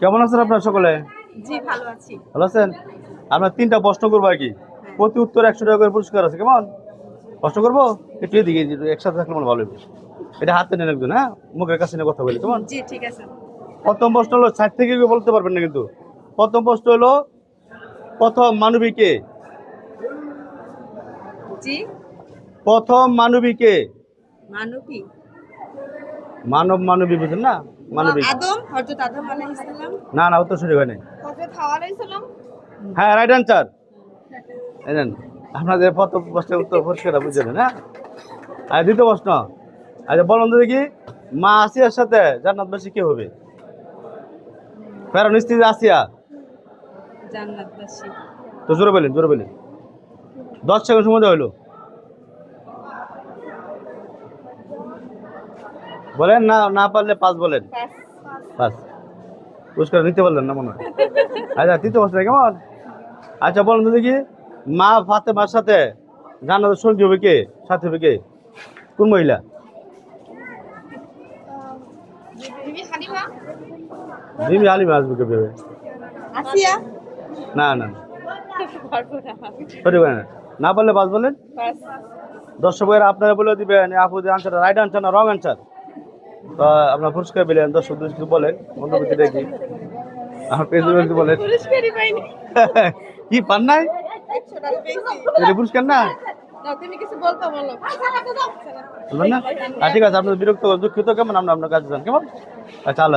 কেমন আছেন আপনারা সকলে? জি ভালো আছি। ভালো আছেন? আমরা 3টা প্রশ্ন করবো আর কি। প্রতি উত্তর 100 টাকা করে পুরস্কার আছে। কেমন? প্রশ্ন করবো? একটু এদিকে একসাথে থাকলে মনে ভালো হবে। এটা হাতে নেন একজন, হ্যাঁ, মুখের কাছে নিয়ে কথা বলি। কেমন? জি ঠিক আছে। প্রথম প্রশ্ন হলো, সাইড থেকে কেউ বলতে পারবেন না কিন্তু। প্রথম প্রশ্ন হলো, প্রথম মানবীকে। জি প্রথম মানবীকে। মানবী মানবী বুঝেন না? মানবিক। আদম, হযরত আদম আলাইহিস সালাম। না না, উত্তর সঠিক হয় নাই। হযরত হাওয়া আলাইহিস সালাম। হ্যাঁ, রাইট অ্যান্সার। জানেন আপনাদের প্রথম প্রশ্নের উত্তর পরিষ্কার বুঝলেন, হ্যাঁ। আর দ্বিতীয় প্রশ্ন, আচ্ছা বলুন তো দেখি, মা আসিয়ার সাথে জান্নাতবাসী কে হবে? ফেরাউন স্ত্রী আসিয়া। জান্নাতবাসী। তো জোরে বলেন, জোরে বলেন। 10 সেকেন্ড সময় দেওয়া হইলো। বলেন, না না পারলে 5 বলেন। 5 পুরস্কার নিতে পারলেন না মনে হয়। আচ্ছা তৃতীয় প্রশ্ন কেমন? আচ্ছা বলুন তো দেখি, মা ফাতেমার সাথে জান্নাতের সঙ্গী হবে কে? সাথী হবে কে? কোন মহিলা? বিবি হালিমা। বিবি হালিমা আসবে কে ভেবে? আসিয়া। না না পারবো না। সঠিক হয় না। না পারলে 5 বলেন। পাস। দর্শক ভাইয়েরা আপনারা বলে দিবেন আপু যে আনসার রাইট আনসার না রং আনসার। তো আপনার পুরস্কার পেলেন, দর্শক কিছু বলেন, অনুভূতি দেখি। আমার পেজে বলেন। পুরস্কারই পাইনি। কি পান নাই? 100 টাকা পেয়েছি। এটা পুরস্কার না? না তুমি কিছু বলতে বলো। বলবেন না? ঠিক আছে, আপনার বিরক্ত দুঃখিত, কেমন আমরা আপনার কাছে যান, কেমন? আচ্ছা আল্লাহ।